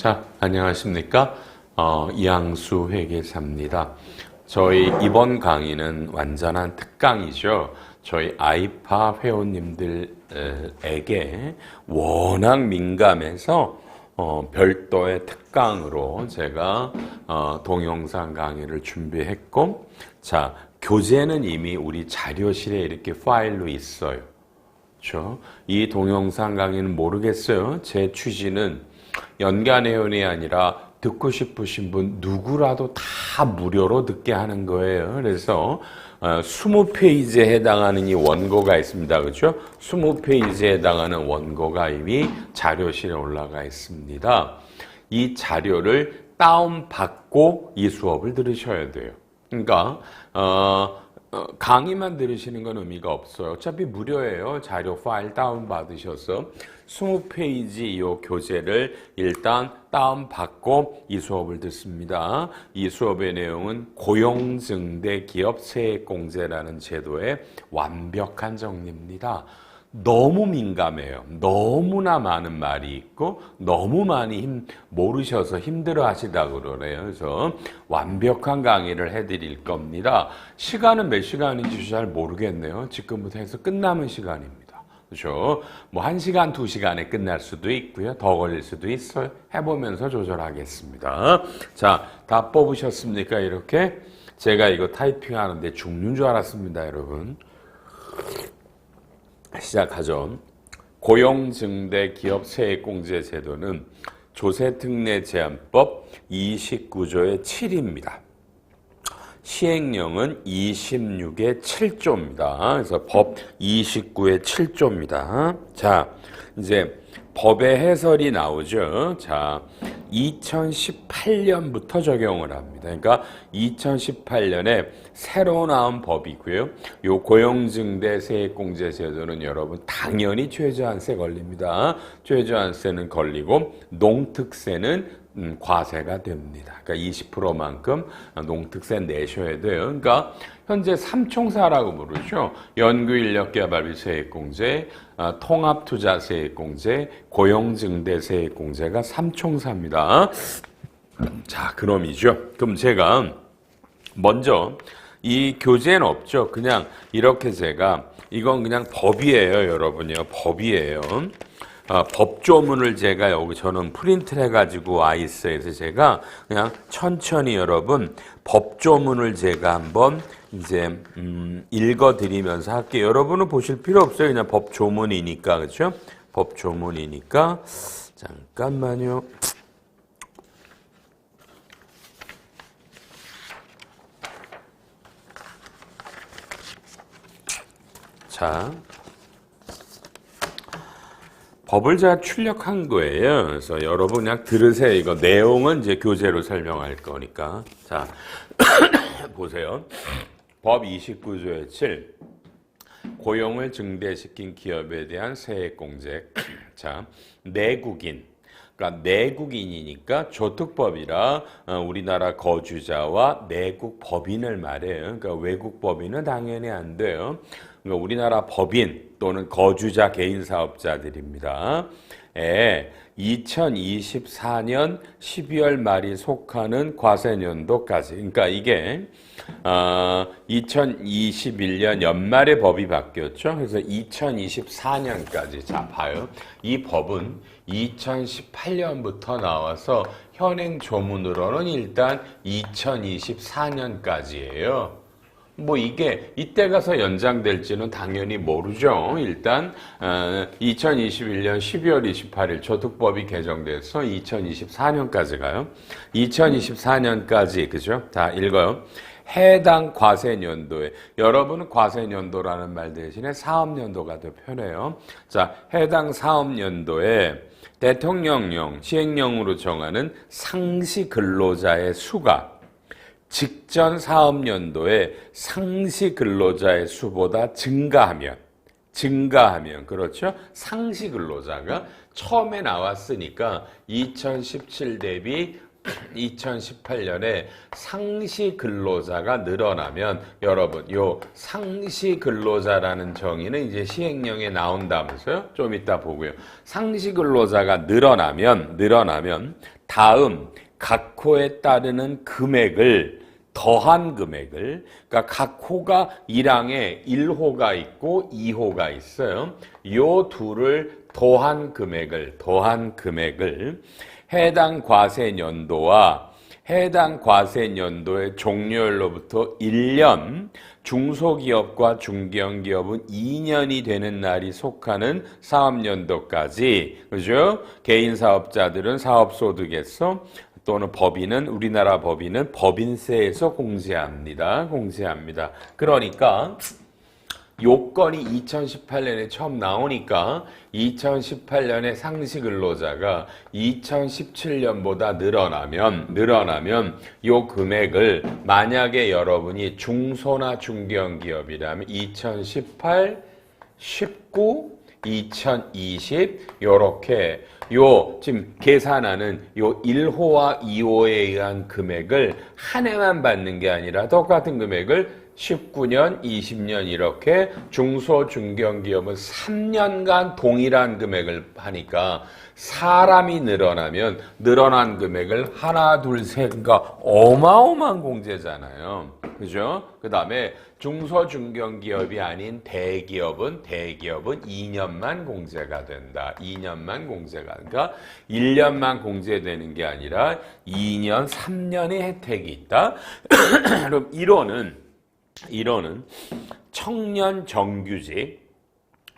자, 안녕하십니까? 이항수 회계사입니다. 저희 이번 강의는 완전한 특강이죠. 저희 아이파 회원님들에게 워낙 민감해서 별도의 특강으로 제가 동영상 강의를 준비했고, 자, 교재는 이미 우리 자료실에 이렇게 파일로 있어요. 그렇죠? 이 동영상 강의는 모르겠어요. 제 취지는 연간 회원이 아니라 듣고 싶으신 분 누구라도 다 무료로 듣게 하는 거예요. 그래서 20페이지에 해당하는 이 원고가 있습니다. 그렇죠? 20페이지에 해당하는 원고가 이미 자료실에 올라가 있습니다. 이 자료를 다운받고 이 수업을 들으셔야 돼요. 그러니까 강의만 들으시는 건 의미가 없어요. 어차피 무료예요. 자료 파일 다운받으셔서 20페이지 이 교재를 일단 다운받고 이 수업을 듣습니다. 이 수업의 내용은 고용증대 기업 세액공제라는 제도의 완벽한 정리입니다. 너무 민감해요. 너무나 많은 말이 있고 너무 많이 모르셔서 힘들어 하시다고 그러네요. 그래서 완벽한 강의를 해드릴 겁니다. 시간은 몇 시간인지 잘 모르겠네요. 지금부터 해서 끝남은 시간입니다. 그렇죠? 뭐 1시간, 2시간에 끝날 수도 있고요. 더 걸릴 수도 있어요. 해보면서 조절하겠습니다. 자, 다 뽑으셨습니까? 이렇게 제가 이거 타이핑하는데 죽는 줄 알았습니다, 여러분. 시작하죠. 고용증대 기업 세액공제 제도는 조세특례제한법 29조의 7입니다. 시행령은 26의 7조입니다. 그래서 법 29의 7조입니다. 자, 이제 법의 해설이 나오죠. 자, 2018년부터 적용을 합니다. 그러니까 2018년에 새로 나온 법이고요. 요 고용증대 세액공제 제도는 여러분 당연히 최저한세 걸립니다. 최저한세는 걸리고 농특세는 과세가 됩니다. 그러니까 20%만큼 농특세 내셔야 돼요. 그러니까 현재 삼총사라고 부르죠. 연구인력개발비 세액공제, 통합투자세액공제, 고용증대세액공제가 삼총사입니다. 자, 그럼이죠. 그럼 제가 먼저 이 교재는 없죠. 그냥 이렇게 제가 이건 그냥 법이에요, 여러분이요. 법이에요. 법조문을 제가 여기 저는 프린트를 해가지고 와 있어요. 그래서 제가 그냥 천천히 여러분 법조문을 제가 한번 이제 읽어드리면서 할게요. 여러분은 보실 필요 없어요. 그냥 법조문이니까. 그렇죠? 법조문이니까. 잠깐만요. 자, 법을 제가 출력한 거예요. 그래서 여러분 그냥 들으세요. 이거 내용은 이제 교재로 설명할 거니까. 자, 보세요. 법 29조의 7. 고용을 증대시킨 기업에 대한 세액공제. 자, 내국인. 그러니까 내국인이니까 조특법이라 우리나라 거주자와 내국 법인을 말해요. 그러니까 외국 법인은 당연히 안 돼요. 그러니까 우리나라 법인 또는 거주자 개인 사업자들입니다. 2024년 12월 말이 속하는 과세년도까지. 그러니까 이게 2021년 연말에 법이 바뀌었죠. 그래서 2024년까지. 자, 봐요. 이 법은 2018년부터 나와서 현행 조문으로는 일단 2024년까지예요. 뭐 이게 이때 가서 연장될지는 당연히 모르죠. 일단 2021년 12월 28일 조특법이 개정돼서 2024년까지 가요. 2024년까지 그죠? 자, 읽어요. 해당 과세년도에 여러분은 과세년도라는 말 대신에 사업년도가 더 편해요. 자, 해당 사업년도에 대통령령, 시행령으로 정하는 상시 근로자의 수가 직전 사업년도에 상시 근로자의 수보다 증가하면 그렇죠? 상시 근로자가 처음에 나왔으니까 2017 대비 2018년에 상시 근로자가 늘어나면 여러분 요 상시 근로자라는 정의는 이제 시행령에 나온다면서요? 좀 이따 보고요. 상시 근로자가 늘어나면 다음 각 호에 따르는 금액을 더한 금액을, 그러니까 각 호가 1항에 1호가 있고 2호가 있어요. 요 둘을 더한 금액을 해당 과세년도와 해당 과세년도의 종료일로부터 1년, 중소기업과 중견기업은 2년이 되는 날이 속하는 사업연도까지, 그죠? 개인사업자들은 사업소득에서 또는 법인은, 우리나라 법인은 법인세에서 공제합니다. 그러니까 요건이 2018년에 처음 나오니까 2018년에 상시 근로자가 2017년보다 늘어나면 요 금액을, 만약에 여러분이 중소나 중견기업이라면 2018, 19, 2020 요렇게 요 지금 계산하는 요 1호와 2호에 의한 금액을 한 해만 받는 게 아니라 똑같은 금액을 19년, 20년 이렇게 중소, 중견기업은 3년간 동일한 금액을 하니까 사람이 늘어나면 늘어난 금액을 하나, 둘, 셋, 그러니까 어마어마한 공제잖아요. 그죠? 그 다음에 중소, 중견기업이 아닌 대기업은 2년만 공제가 된다. 2년만 공제가. 그러니까 1년만 공제되는 게 아니라 2년, 3년의 혜택이 있다. 그럼 1호는 청년 정규직,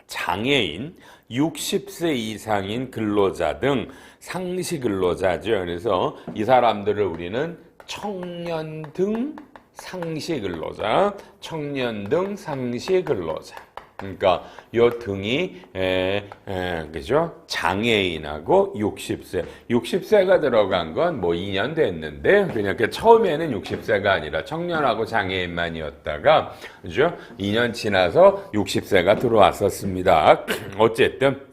장애인, 60세 이상인 근로자 등 상시 근로자죠. 그래서 이 사람들을 우리는 청년 등 상시 근로자. 그러니까 요 등이 그죠? 장애인하고 60세가 들어간 건 뭐 2년 됐는데 그냥 처음에는 60세가 아니라 청년하고 장애인만이었다가 그죠? 2년 지나서 60세가 들어왔었습니다. 어쨌든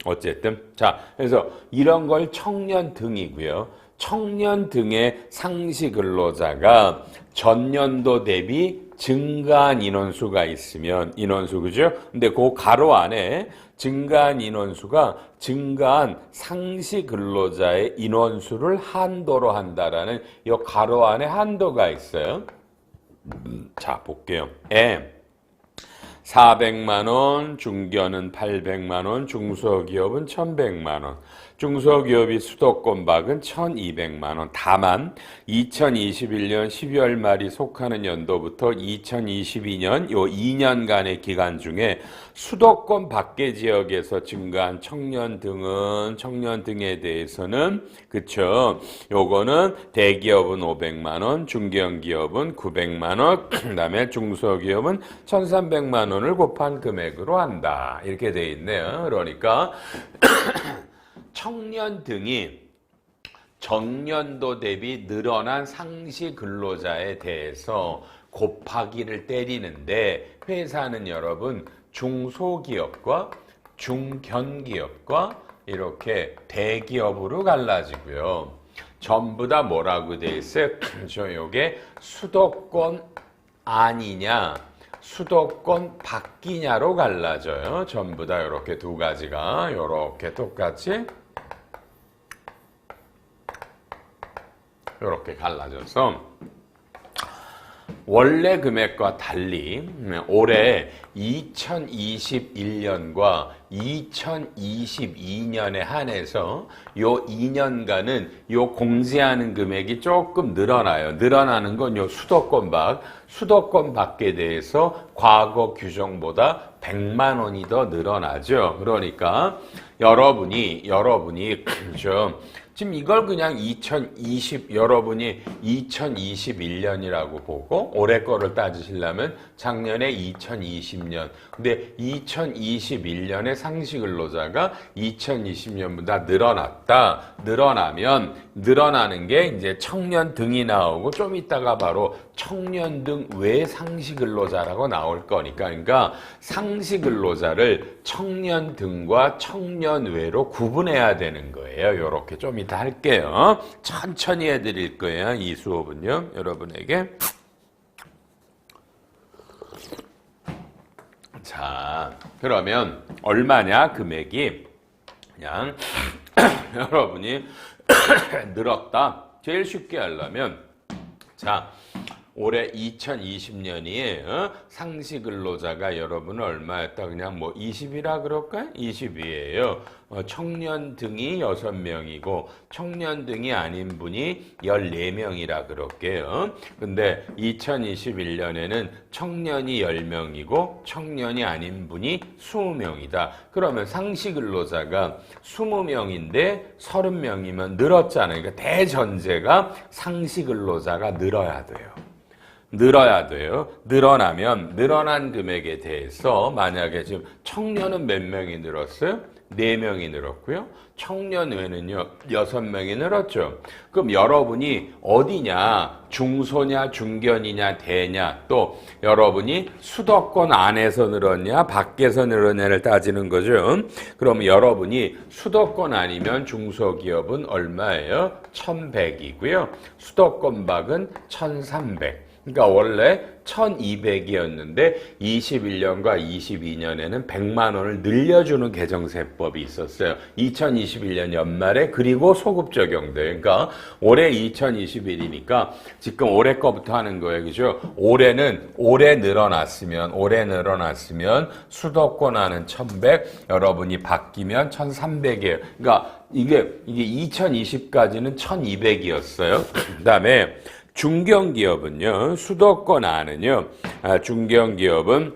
자, 그래서 이런 걸 청년 등이고요. 청년 등의 상시 근로자가 전년도 대비 증가한 인원수가 있으면 그죠? 근데 그 가로 안에 증가한 인원수가 증가한 상시 근로자의 인원수를 한도로 한다라는 이 가로 안에 한도가 있어요. 자, 볼게요. 400만 원, 중견은 800만 원, 중소기업은 1100만 원. 중소기업이 수도권 박은 1200만 원. 다만 2021년 12월 말이 속하는 연도부터 2022년 요 2년간의 기간 중에 수도권 밖의 지역에서 증가한 청년 등에 대해서는 그쵸? 요거는 대기업은 500만 원, 중견기업은 900만 원, 그다음에 중소기업은 1300만 원을 곱한 금액으로 한다. 이렇게 돼 있네요. 그러니까 청년 등이 전년도 대비 늘어난 상시 근로자에 대해서 곱하기를 때리는데 회사는 여러분 중소기업과 중견기업과 이렇게 대기업으로 갈라지고요. 전부 다 뭐라고 돼 있어요? 요게 수도권 아니냐 수도권 밖이냐로 갈라져요. 전부 다 이렇게 두 가지가 이렇게 똑같이 이렇게 갈라져서 원래 금액과 달리 올해 2021년과 2022년에 한해서 요 2년간은 요 공제하는 금액이 조금 늘어나요. 늘어나는 건 요 수도권 밖에 대해서 과거 규정보다 100만 원이 더 늘어나죠. 그러니까 여러분이 지금 이걸 그냥 여러분이 2021년이라고 보고 올해 거를 따지시려면 작년에 2020년 근데 2021년에 상시 근로자가 2020년보다 늘어났다. 늘어나면 늘어나는 게 이제 청년 등이 나오고 좀 이따가 바로 청년 등 외 상시 근로자라고 나올 거니까 그러니까 상시 근로자를 청년 등과 청년 외로 구분해야 되는 거예요. 요렇게 좀 이따 할게요. 천천히 해드릴 거예요. 이 수업은요. 여러분에게. 자, 그러면 얼마냐 금액이 그냥 여러분이 늘었다. 제일 쉽게 하려면 자 올해 2020년이 상시 근로자가 여러분 얼마였다? 그냥 뭐 20이라 그럴까요? 20이에요. 청년 등이 6명이고 청년 등이 아닌 분이 14명이라 그럴게요. 근데 2021년에는 청년이 10명이고 청년이 아닌 분이 20명이다. 그러면 상시 근로자가 20명인데 30명이면 늘었잖아요. 그러니까 대전제가 상시 근로자가 늘어야 돼요. 늘어야 돼요. 늘어나면 늘어난 금액에 대해서 만약에 지금 청년은 몇 명이 늘었어요? 4명이 늘었고요. 청년 외는요 6명이 늘었죠. 그럼 여러분이 어디냐? 중소냐 중견이냐 대냐 또 여러분이 수도권 안에서 늘었냐 밖에서 늘었냐를 따지는 거죠. 그럼 여러분이 수도권 아니면 중소기업은 얼마예요? 1100이고요. 수도권 밖은 1300. 그러니까 원래 1200이었는데 21년과 22년에는 100만 원을 늘려주는 개정세법이 있었어요. 2021년 연말에 그리고 소급 적용돼요. 그러니까 올해 2021이니까 지금 올해 거부터 하는 거예요. 그죠? 올해 늘어났으면 수도권 안은 1100, 여러분이 바뀌면 1300이에요. 그러니까 이게 2020까지는 1200이었어요. 그다음에 중견기업은요, 수도권 안은요, 중견기업은,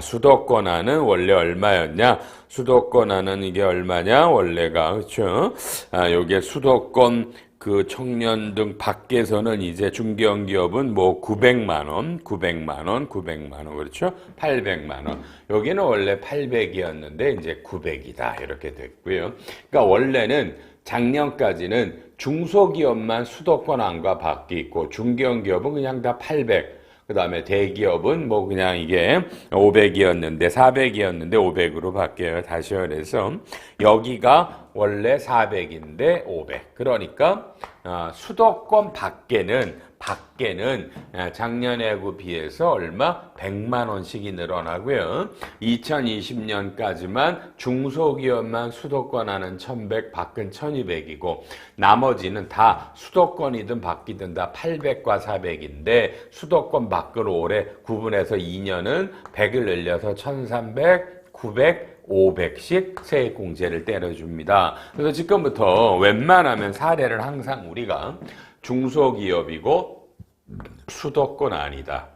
수도권 안은 원래 얼마였냐? 수도권 안은 이게 얼마냐? 원래가, 그쵸? 요게 수도권 그 청년 등 밖에서는 이제 중견기업은 뭐 900만 원, 그렇죠? 800만 원. 여기는 원래 800이었는데 이제 900이다. 이렇게 됐고요. 그러니까 원래는 작년까지는 중소기업만 수도권 안과 밖에 있고 중견기업은 그냥 다 800. 그 다음에 대기업은 뭐 그냥 이게 500이었는데 400이었는데 500으로 바뀌어요. 다시 그래서 여기가 원래 400인데 500. 그러니까 수도권 밖에는 작년에하고 비해서 얼마? 100만 원씩이 늘어나고요. 2020년까지만 중소기업만 수도권 안은 1100, 밖은 1200이고 나머지는 다 수도권이든 밖이든 다 800과 400인데 수도권 밖으로 올해 구분해서 2년은 100을 늘려서 1300, 900, 500씩 세액공제를 때려줍니다. 그래서 지금부터 웬만하면 사례를 항상 우리가 중소기업이고 수도권 아니다.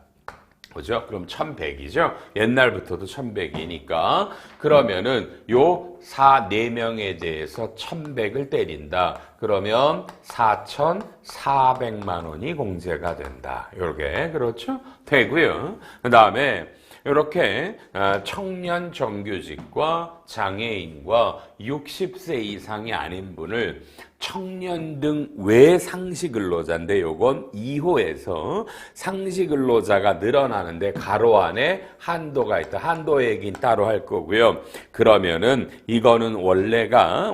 그죠? 그럼 1100이죠? 옛날부터도 1100이니까. 그러면은 요 4명에 대해서 1100을 때린다. 그러면 4400만 원이 공제가 된다. 요렇게, 그렇죠? 되고요. 그 다음에 이렇게 청년 정규직과 장애인과 60세 이상이 아닌 분을 청년 등 외 상시 근로자인데 요건 2호에서 상시 근로자가 늘어나는데 가로 안에 한도가 있다. 한도 얘기는 따로 할 거고요. 그러면은 이거는 원래가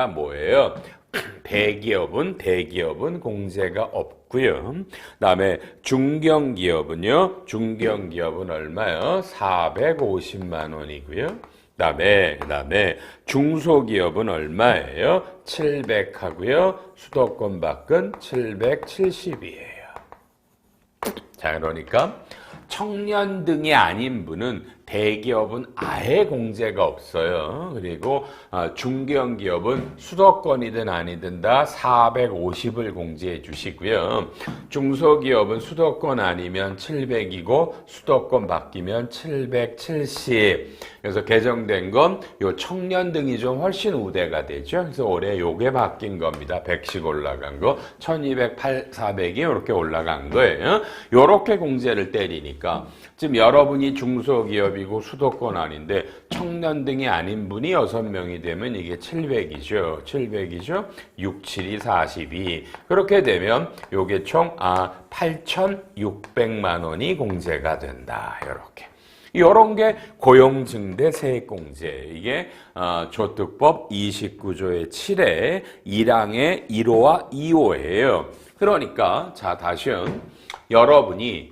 뭐예요? 대기업은 공제가 없고요. 그다음에 중견기업은 얼마요? 450만 원이고요. 그다음에 중소기업은 얼마예요? 700 하고요. 수도권 밖은 770이에요. 자, 그러니까 청년 등이 아닌 분은 대기업은 아예 공제가 없어요. 그리고 중견기업은 수도권이든 아니든 다 450을 공제해 주시고요. 중소기업은 수도권 아니면 700이고 수도권 바뀌면 770. 그래서 개정된 건 요 청년 등이 좀 훨씬 우대가 되죠. 그래서 올해 요게 바뀐 겁니다. 100씩 올라간 거. 1200, 400이 이렇게 올라간 거예요. 요렇게 공제를 때리니까 지금 여러분이 중소기업이 밀접이고 수도권 아닌데 청년 등이 아닌 분이 6명이 되면 이게 700이죠. 700이죠. 6, 7이 42. 그렇게 되면 요게 총 8,600만 원이 공제가 된다. 이렇게. 이런 게 고용증대 세액공제. 이게 조특법 29조의 7회 1항의 1호와 2호예요. 그러니까 자 다시요. 여러분이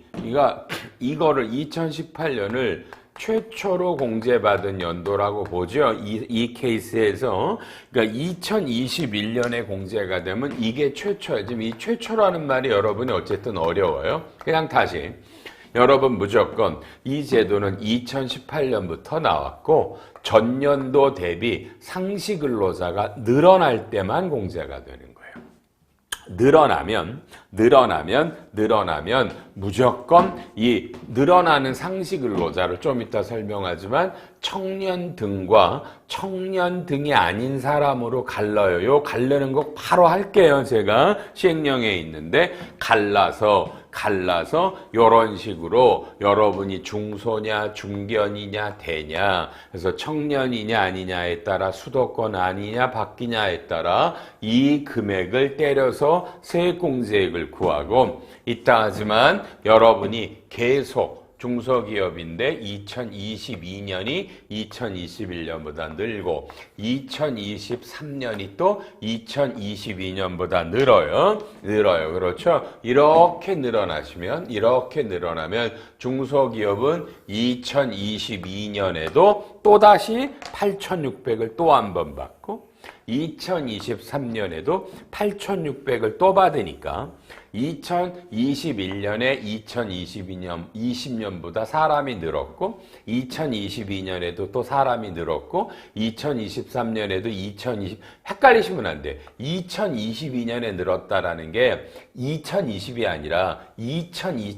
이거를 2018년을 최초로 공제받은 연도라고 보죠. 이 케이스에서. 그러니까 2021년에 공제가 되면 이게 최초예요. 지금 이 최초라는 말이 여러분이 어쨌든 어려워요. 그냥 다시. 여러분 무조건 이 제도는 2018년부터 나왔고 전년도 대비 상시 근로자가 늘어날 때만 공제가 되는 거예요. 늘어나면 무조건 이 늘어나는 상시 근로자를 좀 이따 설명하지만 청년 등과 청년 등이 아닌 사람으로 갈라요. 요 갈르는 거 바로 할게요. 제가 시행령에 있는데 갈라서 요런 식으로 여러분이 중소냐 중견이냐 대냐 그래서 청년이냐 아니냐에 따라 수도권 아니냐 바뀌냐에 따라 이 금액을 때려서 세액공제액을 구하고 있다 하지만 여러분이 계속 중소기업인데 2022년이 2021년보다 늘고 2023년이 또 2022년보다 늘어요. 그렇죠? 이렇게 늘어나면 중소기업은 2022년에도 또다시 8,600을 또 한 번 받고 2023년에도 8,600을 또 받으니까 2021년에 2020년보다 사람이 늘었고 2022년에도 또 사람이 늘었고 2023년에도 헷갈리시면 안 돼. 2022년에 늘었다라는 게 2020이 아니라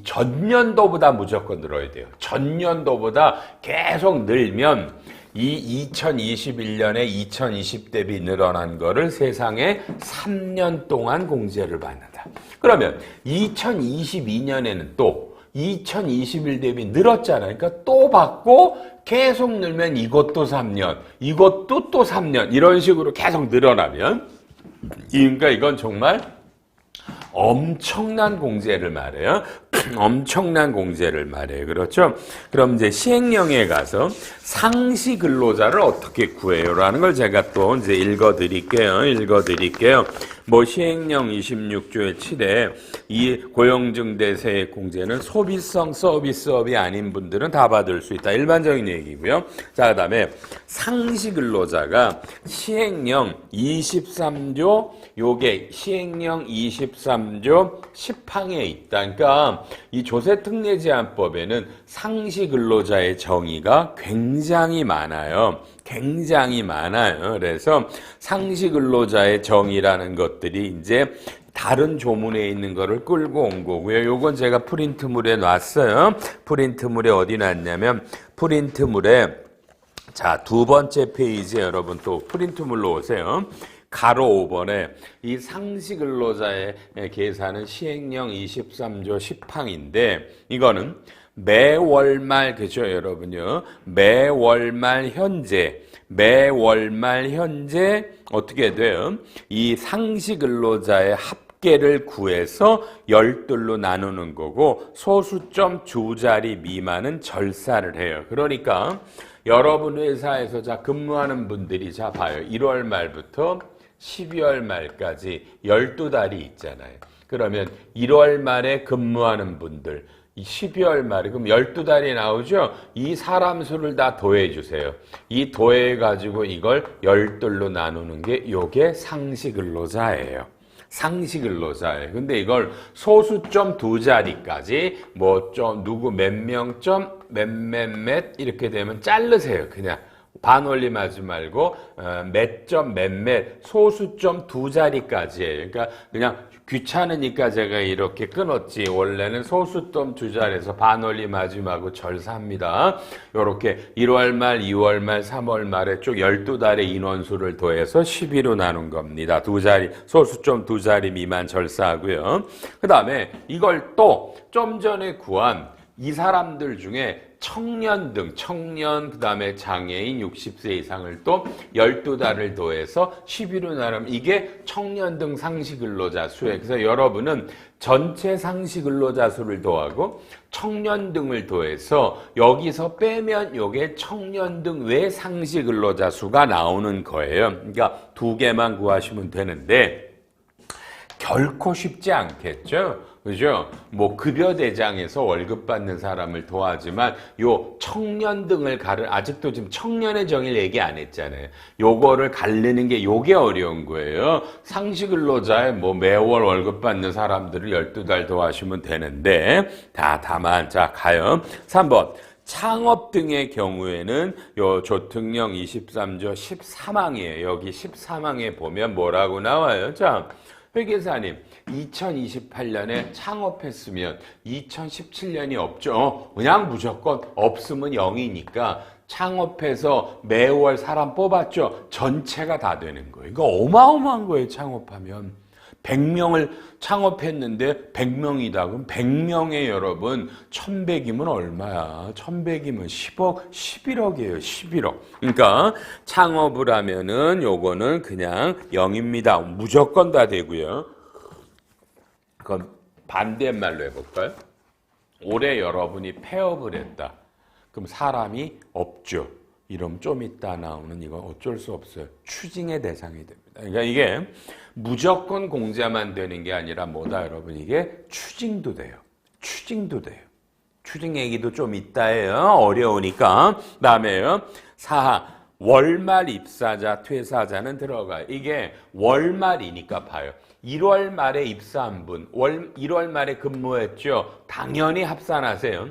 전년도보다 무조건 늘어야 돼요. 전년도보다 계속 늘면 이 2021년에 2020 대비 늘어난 거를 세상에 3년 동안 공제를 받는다. 그러면 2022년에는 또 2021 대비 늘었잖아요. 그러니까 또 받고 계속 늘면 이것도 3년, 이것도 또 3년 이런 식으로 계속 늘어나면 그러니까 이건 정말 엄청난 공제를 말해요. 엄청난 공제를 말해요. 그렇죠? 그럼 이제 시행령에 가서 상시 근로자를 어떻게 구해요? 라는 걸 제가 또 이제 읽어드릴게요. 뭐 시행령 26조의 7에 이 고용증대세액 공제는 소비성 서비스업이 아닌 분들은 다 받을 수 있다. 일반적인 얘기고요. 자, 그다음에 상시 근로자가 시행령 23조 요게 시행령 23조 10항에 있다. 그러니까 이 조세특례제한법에는 상시 근로자의 정의가 굉장히 많아요. 그래서 상시 근로자의 정의라는 것들이 이제 다른 조문에 있는 거를 끌고 온 거고요. 요건 제가 프린트물에 놨어요. 프린트물에 어디 놨냐면 프린트물에 자, 두 번째 페이지에 여러분 또 프린트물로 오세요. 가로 5번에 이 상시 근로자의 계산은 시행령 23조 10항인데 이거는 매월말 그죠 여러분요. 매월말 현재 어떻게 돼요? 이 상시 근로자의 합계를 구해서 10둘로 나누는 거고 소수점 두 자리 미만은 절사를 해요. 그러니까 여러분 회사에서 자 근무하는 분들이 자 봐요. 1월 말부터 12월 말까지 12달이 있잖아요. 그러면 1월 말에 근무하는 분들 12월 말에 그럼 12달이 나오죠? 이 사람 수를 다 더해 주세요. 이 더해 가지고 이걸 10둘로 나누는 게 요게 상시 근로자예요. 근데 이걸 소수점 두 자리까지 뭐 좀 누구 몇 명점 몇몇몇 이렇게 되면 자르세요. 그냥 반올림하지 말고 몇 점 몇몇 소수점 두 자리까지예요. 그러니까 그냥 귀찮으니까 제가 이렇게 끊었지. 원래는 소수점 두 자리에서 반올림하지 말고 절사합니다. 이렇게 1월 말, 2월 말, 3월 말에 쭉 12달의 인원수를 더해서 12로 나눈 겁니다. 두 자리, 소수점 두 자리 미만 절사하고요. 그 다음에 이걸 또 좀 전에 구한 이 사람들 중에 청년등, 청년 그다음에 장애인 60세 이상을 또 12달을 더해서 11로 나름 이게 청년등 상시근로자 수에 그래서 여러분은 전체 상시근로자 수를 더하고 청년등을 더해서 여기서 빼면 요게 청년등 외 상시근로자 수가 나오는 거예요. 그러니까 두 개만 구하시면 되는데 결코 쉽지 않겠죠? 그죠? 뭐 급여대장에서 월급 받는 사람을 도와주지만 요 청년등을 아직도 지금 청년의 정의를 얘기 안 했잖아요. 요거를 가르는 게 요게 어려운 거예요. 상시근로자에 뭐 매월 월급 받는 사람들을 12달 도와주시면 되는데 다만 자 가요. 3번 창업 등의 경우에는 요 조특령 23조 13항이에요. 여기 13항에 보면 뭐라고 나와요? 자, 회계사님 2028년에 창업했으면 2017년이 없죠. 그냥 무조건 없으면 0이니까 창업해서 매월 사람 뽑았죠. 전체가 다 되는 거예요. 이거 어마어마한 거예요. 창업하면 100명을 창업했는데 100명이다. 그럼 100명에 여러분 1100이면 얼마야? 1100이면 10억, 11억이에요. 11억. 그러니까 창업을 하면은 요거는 그냥 0입니다. 무조건 다 되고요. 그럼 반대말로 해볼까요? 올해 여러분이 폐업을 했다. 그럼 사람이 없죠. 이러면 좀 이따 나오는 이건 어쩔 수 없어요. 추징의 대상이 됩니다. 그러니까 이게 무조건 공제만 되는 게 아니라 뭐다 여러분 이게 추징도 돼요. 추징도 돼요. 추징 얘기도 좀 이따 해요. 어려우니까. 그다음에요. 4. 월말 입사자, 퇴사자는 들어가요. 이게 월말이니까 봐요. 1월 말에 입사한 분, 1월 말에 근무했죠. 당연히 합산하세요.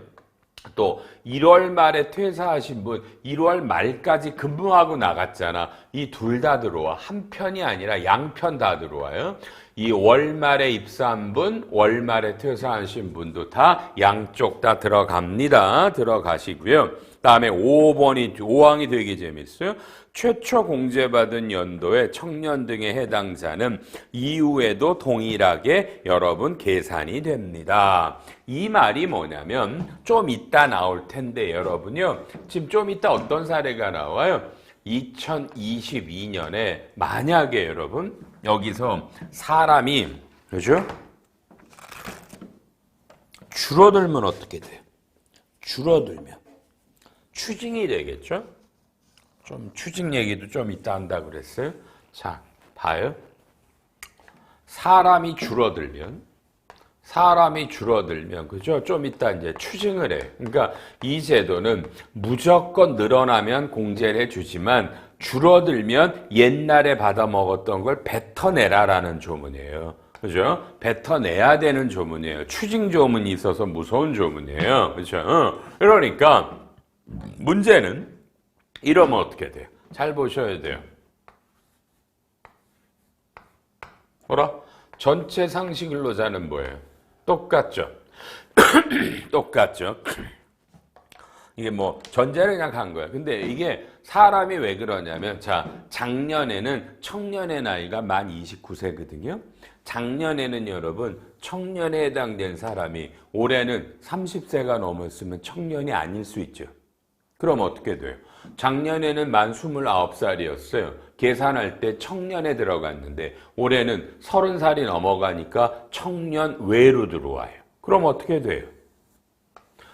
또 1월 말에 퇴사하신 분 1월 말까지 근무하고 나갔잖아. 이 둘 다 들어와. 한 편이 아니라 양편 다 들어와요. 이 월말에 입사한 분, 월말에 퇴사하신 분도 다 양쪽 다 들어갑니다. 들어가시고요. 다음에 5항이 되게 재밌어요. 최초 공제받은 연도에 청년 등에 해당자는 이후에도 동일하게 여러분 계산이 됩니다. 이 말이 뭐냐면 좀 이따 나올 텐데 여러분요. 지금 좀 이따 어떤 사례가 나와요? 2022년에 만약에 여러분 여기서 사람이 그죠? 줄어들면 어떻게 돼요? 줄어들면 추징이 되겠죠? 좀 추징 얘기도 좀 이따 한다 그랬어요. 자, 봐요. 사람이 줄어들면 그죠? 좀 이따 이제 추징을 해. 그러니까 이 제도는 무조건 늘어나면 공제를 해주지만 줄어들면 옛날에 받아 먹었던 걸 뱉어내라라는 조문이에요. 그죠? 뱉어내야 되는 조문이에요. 추징 조문이 있어서 무서운 조문이에요. 그죠? 그러니까 문제는 이러면 어떻게 돼요? 잘 보셔야 돼요. 뭐라? 전체 상시 근로자는 뭐예요? 똑같죠? 똑같죠? 이게 뭐 전제를 그냥 간 거야. 근데 이게 사람이 왜 그러냐면 자, 작년에는 청년의 나이가 만 29세거든요. 작년에는 여러분 청년에 해당된 사람이 올해는 30세가 넘었으면 청년이 아닐 수 있죠. 그럼 어떻게 돼요? 작년에는 만 29살이었어요. 계산할 때 청년에 들어갔는데 올해는 30살이 넘어가니까 청년 외로 들어와요. 그럼 어떻게 돼요?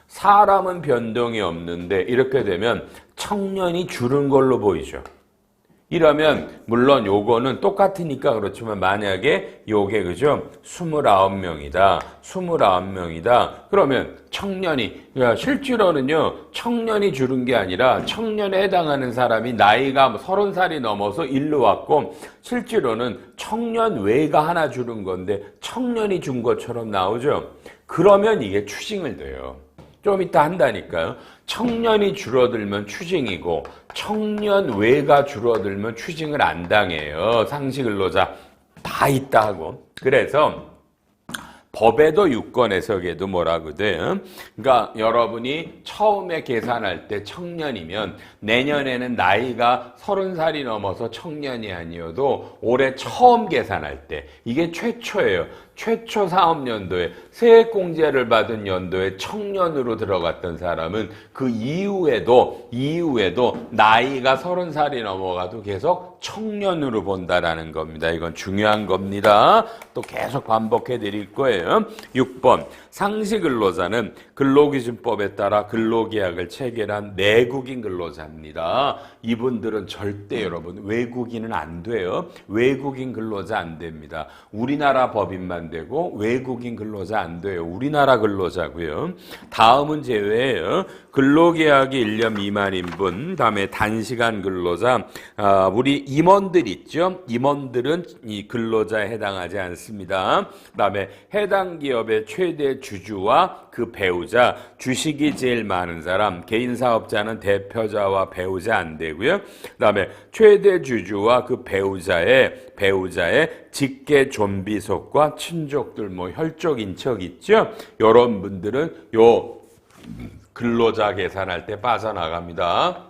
사람은 변동이 없는데 이렇게 되면 청년이 줄은 걸로 보이죠. 이러면 물론 요거는 똑같으니까 그렇지만 만약에 요게 그죠? 29명이다. 그러면 청년이 그러니까 실제로는요. 청년이 줄은 게 아니라 청년에 해당하는 사람이 나이가 30살이 넘어서 일로 왔고 실제로는 청년 외가 하나 줄은 건데 청년이 준 것처럼 나오죠. 그러면 이게 추징을 돼요. 좀 이따 한다니까요. 청년이 줄어들면 추징이고 청년 외가 줄어들면 추징을 안 당해요. 상시근로자 다 있다 하고. 그래서 법에도 유권 해석에도 뭐라고 돼요? 그러니까 여러분이 처음에 계산할 때 청년이면 내년에는 나이가 30살이 넘어서 청년이 아니어도 올해 처음 계산할 때 이게 최초예요. 최초 사업연도에 세액공제를 받은 연도에 청년으로 들어갔던 사람은 그 이후에도 나이가 30살이 넘어가도 계속 청년으로 본다라는 겁니다. 이건 중요한 겁니다. 또 계속 반복해 드릴 거예요. 6번 상시근로자는 근로기준법에 따라 근로계약을 체결한 내국인 근로자입니다. 이분들은 절대 여러분 외국인은 안 돼요. 외국인 근로자 안 됩니다. 우리나라 법인만 되고 외국인 근로자 안 돼요. 우리나라 근로자고요. 다음은 제외예요. 근로계약이 1년 미만인 분, 다음에 단시간 근로자, 우리 임원들 있죠? 임원들은 이 근로자에 해당하지 않습니다. 다음에 해당 기업의 최대 주주와 그 배우자, 주식이 제일 많은 사람, 개인 사업자는 대표자와 배우자 안 되고요. 그다음에 최대 주주와 그 배우자의 직계 존비속과 친족들, 뭐 혈족 인척 있죠? 이런 분들은 요 근로자 계산할 때 빠져나갑니다.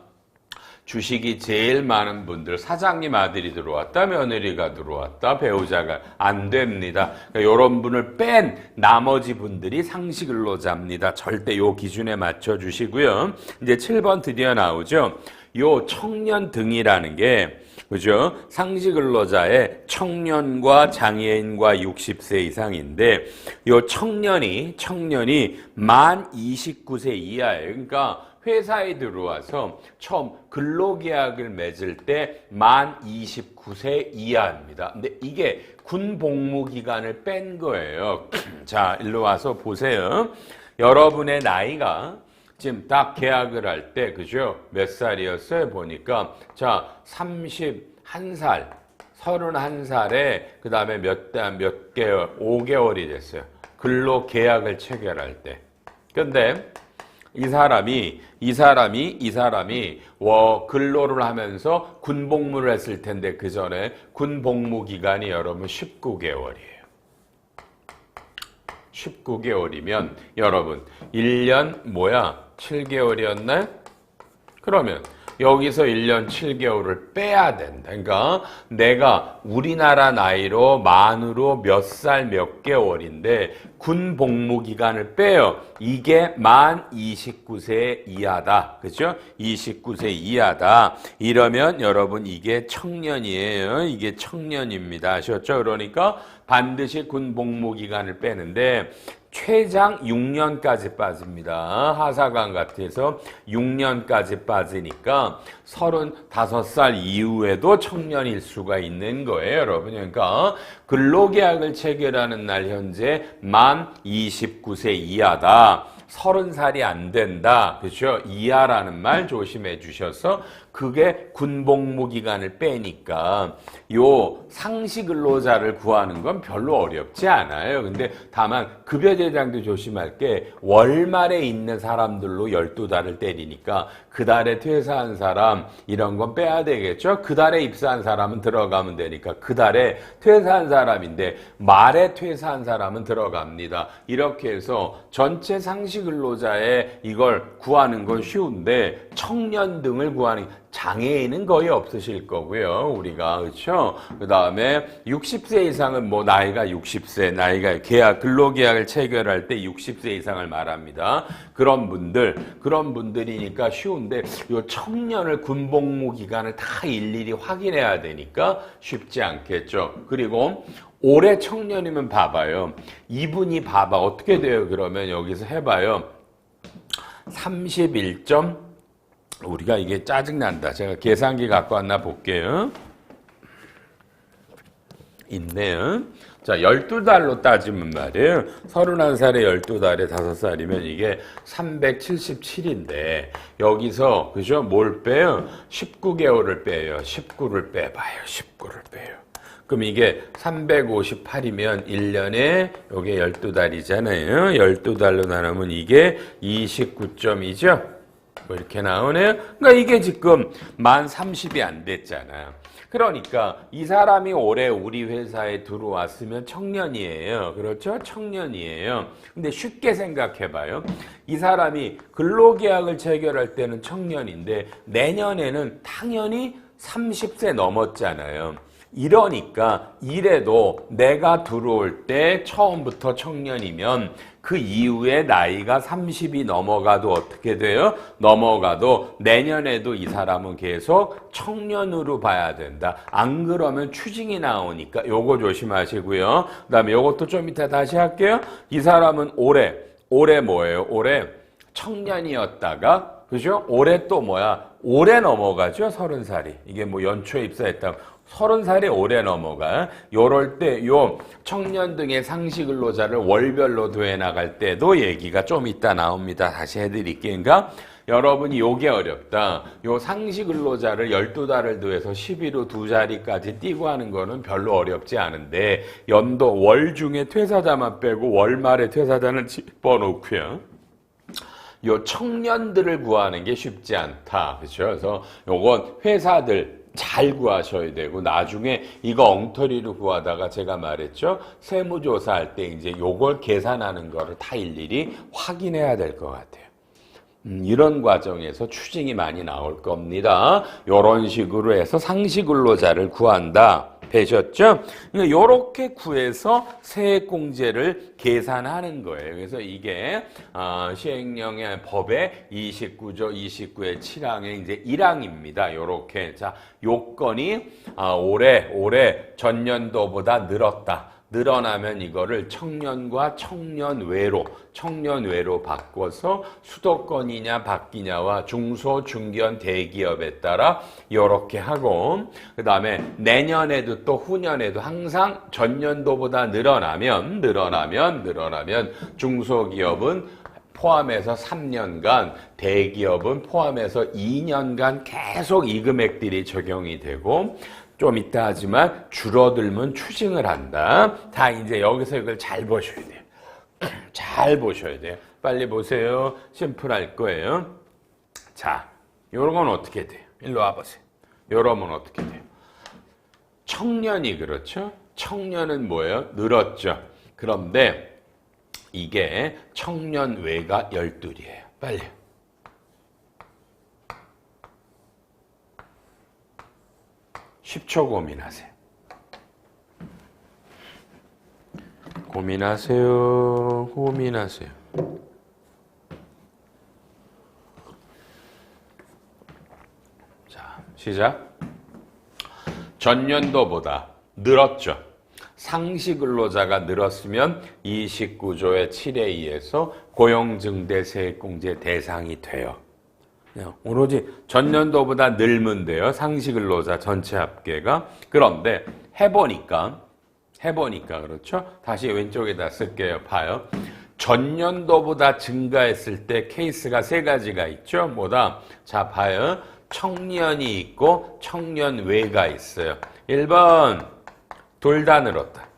주식이 제일 많은 분들, 사장님 아들이 들어왔다, 며느리가 들어왔다, 배우자가 안 됩니다. 그러니까 이런 분을 뺀 나머지 분들이 상시근로자입니다. 절대 요 기준에 맞춰 주시고요. 이제 7번 드디어 나오죠. 요 청년 등이라는 게 그죠? 상시근로자의 청년과 장애인과 60세 이상인데 요 청년이 만 29세 이하예요. 그러니까 회사에 들어와서 처음 근로계약을 맺을 때 만 29세 이하입니다. 근데 이게 군 복무 기간을 뺀 거예요. 자, 일로 와서 보세요. 여러분의 나이가 지금 딱 계약을 할 때, 그죠? 몇 살이었어요? 보니까. 자, 31살, 31살에, 그 다음에 몇 개월, 5개월이 됐어요. 근로 계약을 체결할 때. 근데, 이 사람이 근로를 하면서 군복무를 했을 텐데, 그 전에 군복무 기간이 여러분 19개월이에요. 19개월이면 여러분 1년 7개월이었나요? 그러면 여기서 1년 7개월을 빼야 된다. 그러니까 내가 우리나라 나이로 만으로 몇 살 몇 개월인데 군 복무 기간을 빼요. 이게 만 29세 이하다. 그죠? 29세 이하다. 이러면 여러분 이게 청년이에요. 이게 청년입니다. 아셨죠? 그러니까 반드시 군 복무 기간을 빼는데 최장 6년까지 빠집니다. 하사관 같아서 6년까지 빠지니까 35살 이후에도 청년일 수가 있는 거예요, 여러분. 그러니까 근로계약을 체결하는 날 현재 만 29세 이하다. 30살이 안 된다. 그렇죠? 이하라는 말 조심해 주셔서 그게 군복무 기간을 빼니까 요 상시 근로자를 구하는 건 별로 어렵지 않아요. 근데 다만 급여 대장도 조심할 게 월말에 있는 사람들로 12달을 때리니까 그 달에 퇴사한 사람 이런 건 빼야 되겠죠. 그 달에 입사한 사람은 들어가면 되니까 그 달에 퇴사한 사람인데 말에 퇴사한 사람은 들어갑니다. 이렇게 해서 전체 상시 근로자에 이걸 구하는 건 쉬운데 청년 등을 구하는 장애인은 거의 없으실 거고요. 우리가 그렇죠. 그다음에 60세 이상은 뭐 나이가 60세, 나이가 근로계약을 체결할 때 60세 이상을 말합니다. 그런 분들이니까 쉬운데 요 청년을 군복무 기간을 다 일일이 확인해야 되니까 쉽지 않겠죠. 그리고 올해 청년이면 봐봐요. 이분이 봐봐 어떻게 돼요? 그러면 여기서 해봐요. 31점 우리가 이게 짜증난다. 제가 계산기 갖고 왔나 볼게요. 있네요. 자, 12달로 따지면 말이에요. 31살에 12달에 5살이면 이게 377인데 여기서 그죠? 뭘 빼요? 19개월을 빼요. 19를 빼봐요. 19를 빼요. 그럼 이게 358이면 1년에 요게 12달이잖아요. 12달로 나누면 이게 29점이죠. 뭐 이렇게 나오네요. 그러니까 이게 지금 만 30이 안 됐잖아요. 그러니까 이 사람이 올해 우리 회사에 들어왔으면 청년이에요. 그렇죠? 청년이에요. 근데 쉽게 생각해봐요. 이 사람이 근로계약을 체결할 때는 청년인데 내년에는 당연히 30세 넘었잖아요. 이러니까 이래도 내가 들어올 때 처음부터 청년이면 그 이후에 나이가 30이 넘어가도 어떻게 돼요? 넘어가도 내년에도 이 사람은 계속 청년으로 봐야 된다. 안 그러면 추징이 나오니까 요거 조심하시고요. 그 다음에 요것도 좀 이따 다시 할게요. 이 사람은 올해 뭐예요? 올해 청년이었다가 그죠? 올해 또 뭐야? 올해 넘어가죠? 30살이. 이게 뭐 연초에 입사했다. 30살이 올해 넘어가. 요럴 때 요 청년 등의 상시 근로자를 월별로 더해 나갈 때도 얘기가 좀 이따 나옵니다. 다시 해드릴게요. 그러니까 여러분이 요게 어렵다. 요 상시 근로자를 12달을 더해서 12로 두 자리까지 띄고 하는 거는 별로 어렵지 않은데 연도 월 중에 퇴사자만 빼고 월말에 퇴사자는 집어넣고요. 요 청년들을 구하는 게 쉽지 않다. 그렇죠? 그래서 요건 회사들 잘 구하셔야 되고 나중에 이거 엉터리로 구하다가 제가 말했죠. 세무조사할 때 이제 요걸 계산하는 거를 다 일일이 확인해야 될 것 같아요. 이런 과정에서 추징이 많이 나올 겁니다. 이런 식으로 해서 상시 근로자를 구한다. 되셨죠? 그러니까 이렇게 구해서 세액공제를 계산하는 거예요. 그래서 이게 시행령의 법의 29조 29의 7항의 이제 1항입니다. 이렇게 자 요건이 올해 전년도보다 늘었다. 늘어나면 이거를 청년과 청년외로 바꿔서 수도권이냐 바뀌냐와 중소, 중견, 대기업에 따라 이렇게 하고 그 다음에 내년에도 또 후년에도 항상 전년도보다 늘어나면 중소기업은 포함해서 3년간 대기업은 포함해서 2년간 계속 이 금액들이 적용이 되고 좀 이따 하지만 줄어들면 추징을 한다. 다 이제 여기서 이걸 잘 보셔야 돼요. 잘 보셔야 돼요. 빨리 보세요. 심플할 거예요. 자, 요런 건 어떻게 돼요? 일로 와보세요. 요러면 어떻게 돼요? 청년이 그렇죠? 청년은 뭐예요? 늘었죠. 그런데 이게 청년외가 12이에요. 빨리. (10초) 고민하세요. 고민하세요. 자, 시작. 전년도보다 늘었죠. 상시 근로자가 늘었으면 29조의 7에 의해서 고용증대세액공제 대상이 돼요. 오로지 전년도보다 늘면 돼요. 상시 근로자 전체 합계가. 그런데 해보니까 그렇죠? 다시 왼쪽에다 쓸게요. 봐요. 전년도보다 증가했을 때 케이스가 세 가지가 있죠. 뭐다? 자, 봐요. 청년이 있고 청년외가 있어요. 1번 둘 다 늘었다.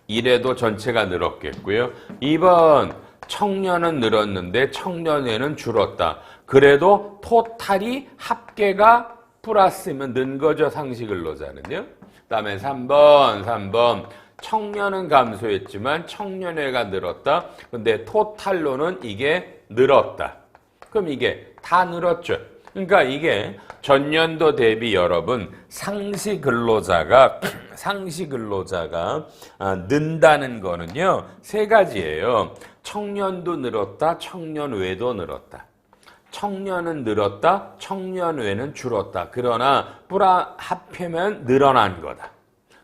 이래도 전체가 늘었겠고요. 2번 청년은 늘었는데 청년외는 줄었다. 그래도 토탈이 합계가 플러스면 는 거죠. 상시 근로자는요. 그다음에 3번 청년은 감소했지만 청년외가 늘었다. 근데 토탈로는 이게 늘었다. 그럼 이게 다 늘었죠. 그러니까 이게 전년도 대비 여러분 상시 근로자가 는다는 거는요. 세 가지예요. 청년도 늘었다. 청년외도 늘었다. 청년은 늘었다. 청년외는 줄었다. 그러나 합하면 늘어난 거다.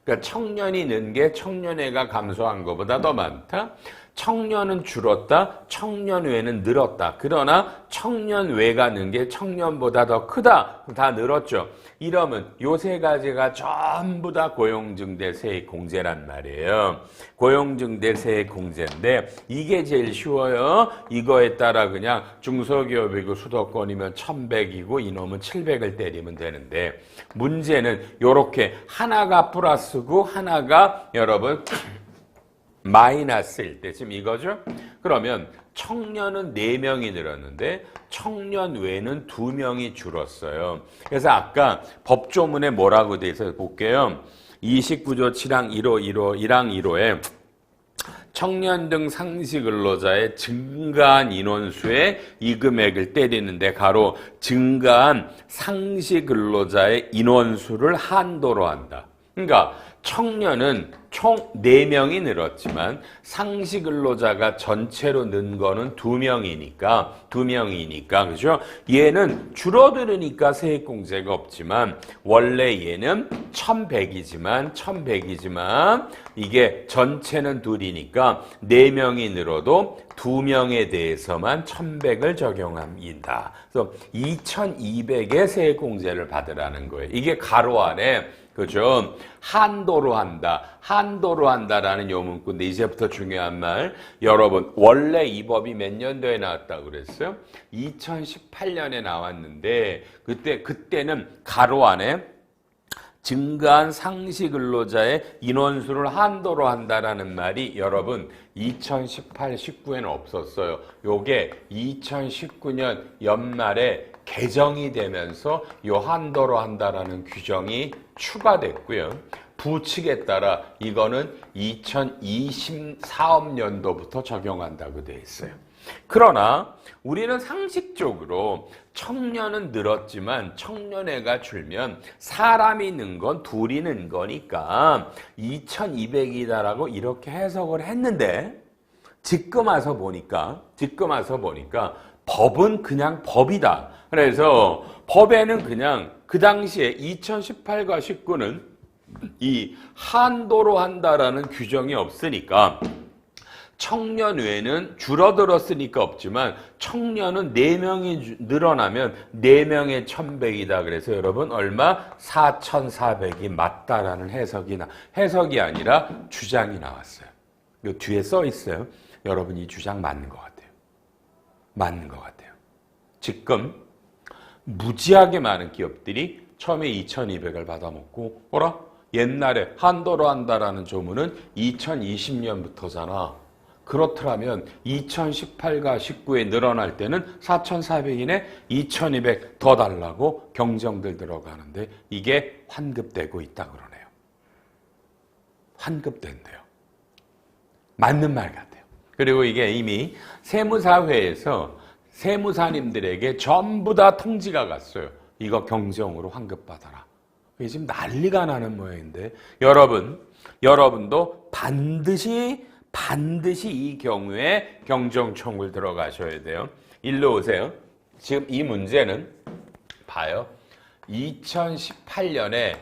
그러니까 청년이 는 게 청년외가 감소한 것보다 더 많다. 청년은 줄었다. 청년외는 늘었다. 그러나 청년외가 는 게 청년보다 더 크다. 다 늘었죠. 이러면 요 세 가지가 전부 다 고용증대세액공제란 말이에요. 고용증대세액공제인데 이게 제일 쉬워요. 이거에 따라 그냥 중소기업이고 수도권이면 1100이고 이놈은 700을 때리면 되는데 문제는 요렇게 하나가 플러스고 하나가 여러분 마이너스일 때 지금 이거죠? 그러면 청년은 4명이 늘었는데 청년외는 2명이 줄었어요. 그래서 아까 법조문에 뭐라고 돼 있어서 볼게요. 29조 7항 1항 1호에 청년 등 상시 근로자의 증가한 인원수에 이 금액을 때리는데 가로 증가한 상시 근로자의 인원수를 한도로 한다. 그러니까 청년은 총 4명이 늘었지만 상시 근로자가 전체로 는 거는 2명이니까 그죠? 얘는 줄어들으니까 세액공제가 없지만 원래 얘는 1100이지만 이게 전체는 둘이니까 4명이 늘어도 2명에 대해서만 1100을 적용합니다. 그래서 2200의 세액공제를 받으라는 거예요. 이게 가로 안에 그죠? 한도로 한다라는 요 문구인데 이제부터 중요한 말. 여러분, 원래 이 법이 몇 년도에 나왔다고 그랬어요? 2018년에 나왔는데 그때는 가로 안에 증가한 상시 근로자의 인원수를 한도로 한다라는 말이 여러분 2018, 19에는 없었어요. 요게 2019년 연말에 개정이 되면서 요 한도로 한다라는 규정이 추가됐고요. 부칙에 따라 이거는 2024년도부터 적용한다고 되어 있어요. 그러나 우리는 상식적으로 청년은 늘었지만 청년회가 줄면 사람이 는 건 둘이 는 거니까 2200이다라고 이렇게 해석을 했는데 지금 와서 보니까 법은 그냥 법이다. 그래서 법에는 그냥 그 당시에 2018과 19는 이 한도로 한다라는 규정이 없으니까 청년회는 줄어들었으니까 없지만 청년은 4명이 늘어나면 4명의 1100이다. 그래서 여러분 얼마? 4400이 맞다라는 해석이 아니라 주장이 나왔어요. 이 뒤에 써 있어요. 여러분 이 주장 맞는 것 같아요. 지금 무지하게 많은 기업들이 처음에 2200을 받아먹고 옛날에 한도로 한다라는 조문은 2020년부터잖아. 그렇더라면 2018과 19에 늘어날 때는 4,400이네 2,200 더 달라고 경정들 들어가는데 이게 환급되고 있다 그러네요. 환급된대요. 맞는 말 같아요. 그리고 이게 이미 세무사회에서 세무사님들에게 전부 다 통지가 갔어요. 이거 경정으로 환급받아라. 이게 지금 난리가 나는 모양인데 여러분도 반드시 이 경우에 경정청구를 들어가셔야 돼요. 일로 오세요. 지금 이 문제는 봐요. 2018년에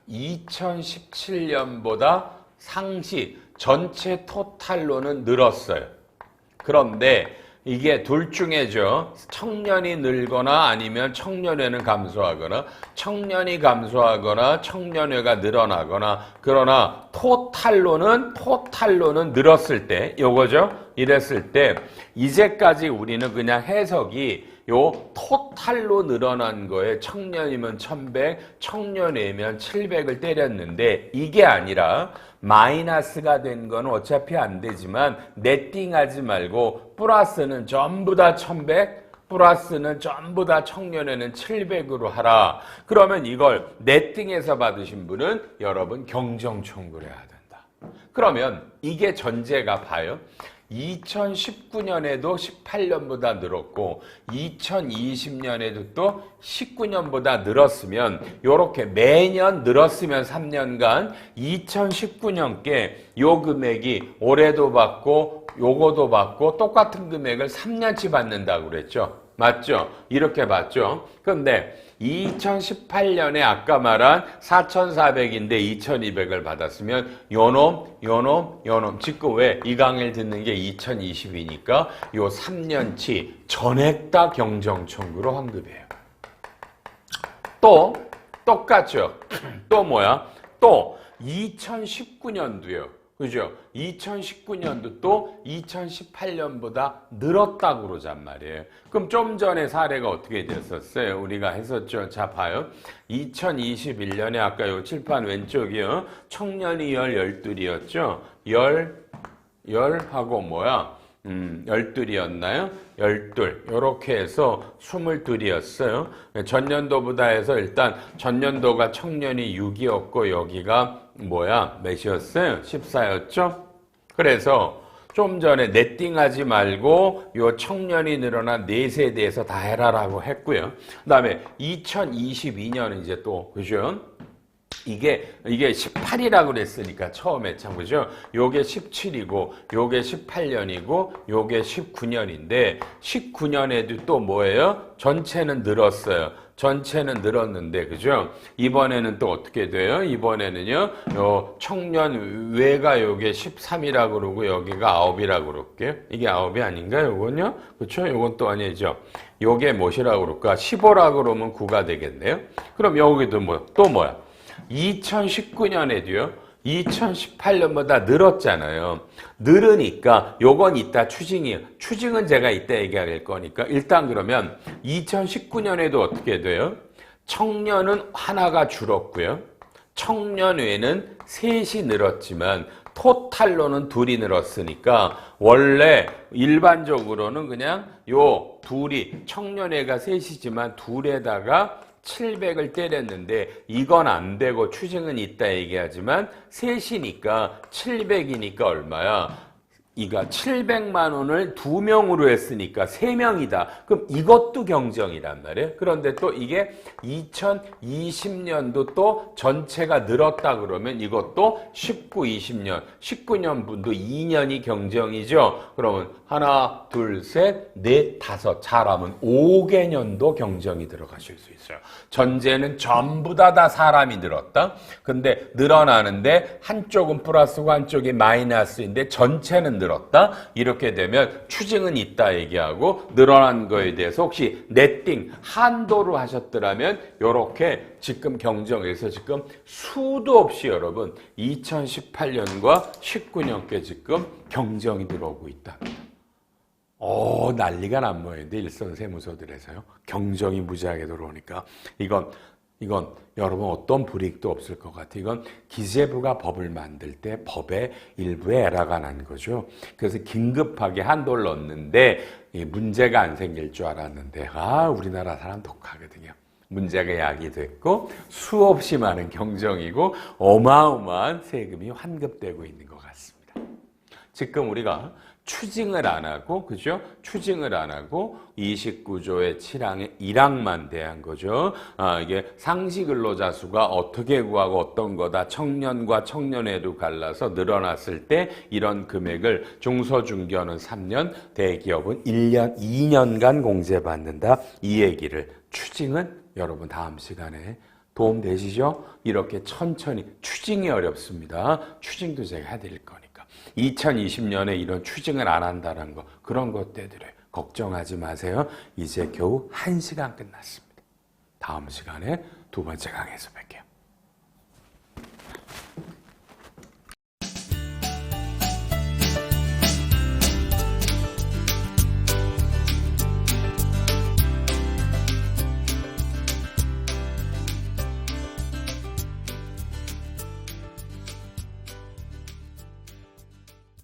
2017년보다 상시 전체 토탈로는 늘었어요. 그런데 이게 둘 중에죠. 청년이 늘거나 아니면 청년회는 감소하거나 청년이 감소하거나 청년회가 늘어나거나 그러나 토탈로는 늘었을 때 요거죠. 이랬을 때 이제까지 우리는 그냥 해석이 요 토탈로 늘어난 거에 청년이면 1100, 청년회면 700을 때렸는데 이게 아니라 마이너스가 된 건 어차피 안 되지만 네팅하지 말고 플러스는 전부 다 1100, 플러스는 전부 다 청년회는 700으로 하라. 그러면 이걸 네팅해서 받으신 분은 여러분 경정 청구를 해야 된다. 그러면 이게 전제가 봐요. 2019년에도 18년보다 늘었고 2020년에도 또 19년보다 늘었으면 요렇게 매년 늘었으면 3년간 2019년께 요 금액이 올해도 받고 요거도 받고 똑같은 금액을 3년치 받는다고 그랬죠. 맞죠? 이렇게 받죠. 그런데 2018년에 아까 말한 4,400인데 2,200을 받았으면 요놈 지금 왜 이 강의를 듣는 게 2020이니까 요 3년치 전액 다 경정 청구로 환급이에요. 또 똑같죠. 또 뭐야? 또 2019년도요. 그죠? 2019년도 또 2018년보다 늘었다고 그러잔 말이에요. 그럼 좀 전에 사례가 어떻게 됐었어요? 우리가 했었죠. 자, 봐요. 2021년에 아까 요 칠판 왼쪽이요. 청년이 12이었죠? 10하고 뭐야? 12이었나요? 12. 요렇게 해서 22이었어요. 전년도보다 해서 일단 전년도가 청년이 6이었고 여기가 뭐야? 몇이었어요? 14였죠? 그래서 좀 전에 네팅하지 말고 요 청년이 늘어난 4세대에서 다 해라라고 했고요. 그 다음에 2022년은 이제 또 그죠? 이게 18이라고 그랬으니까 처음에 참 그죠? 요게 17이고 요게 18년이고 요게 19년인데 19년에도 또 뭐예요? 전체는 늘었어요. 전체는 늘었는데 그죠? 이번에는 또 어떻게 돼요? 이번에는요. 요 청년 외가 요게 13이라고 그러고 여기가 9이라고 그럴게요. 이게 9이 아닌가요? 요건요? 그렇죠? 요건 또 아니죠. 요게 뭐시라고 그럴까? 15라고 그러면 9가 되겠네요. 그럼 여기도 또 뭐야? 2019년에도요. 2018년보다 늘었잖아요. 늘으니까 요건 이따 추징이에요. 추징은 제가 이따 얘기할 거니까 일단 그러면 2019년에도 어떻게 돼요? 청년은 하나가 줄었고요. 청년 외에는 셋이 늘었지만 토탈로는 둘이 늘었으니까 원래 일반적으로는 그냥 요 둘이 청년회가 셋이지만 둘에다가 700을 때렸는데 이건 안 되고 추징은 있다 얘기하지만 셋이니까 700이니까 얼마야? 이가 700만 원을 2명으로 했으니까 3명이다. 그럼 이것도 경정이란 말이에요. 그런데 또 이게 2020년도 또 전체가 늘었다 그러면 이것도 19, 20년, 19년 분도 2년이 경정이죠. 그러면 하나, 둘, 셋, 넷, 다섯 잘하면 5개년도 경정이 들어가실 수 있어요. 전제는 전부 다 사람이 늘었다. 근데 늘어나는데 한쪽은 플러스고 한쪽이 마이너스인데 전체는 늘었다. 이렇게 되면 추징은 있다 얘기하고 늘어난 거에 대해서 혹시 네팅 한도로 하셨더라면 이렇게 지금 경정에서 지금 수도 없이 여러분 2018년과 19년께 지금 경정이 들어오고 있답니다. 난리가 난 모양인데 일선세무서들에서요. 경정이 무지하게 들어오니까 이건 여러분 어떤 불이익도 없을 것 같아요. 이건 기재부가 법을 만들 때 법의 일부에 에러가 난 거죠. 그래서 긴급하게 한도를 넣었는데 문제가 안 생길 줄 알았는데 우리나라 사람 독하거든요. 문제가 야기됐고 수없이 많은 경정이고 어마어마한 세금이 환급되고 있는 것 같습니다. 지금 우리가 추징을 안 하고, 그죠? 추징을 안 하고 29조의 7항의 1항만 대한 거죠. 이게 상시 근로자 수가 어떻게 구하고 어떤 거다. 청년과 청년회로 갈라서 늘어났을 때 이런 금액을 중소중견은 3년, 대기업은 1년, 2년간 공제받는다. 이 얘기를 추징은 여러분 다음 시간에 도움 되시죠? 이렇게 천천히 추징이 어렵습니다. 추징도 제가 해드릴 거니까. 2020년에 이런 추징을 안 한다는 거 그런 것들을 걱정하지 마세요. 이제 겨우 1시간 끝났습니다. 다음 시간에 두 번째 강의에서 뵐게요.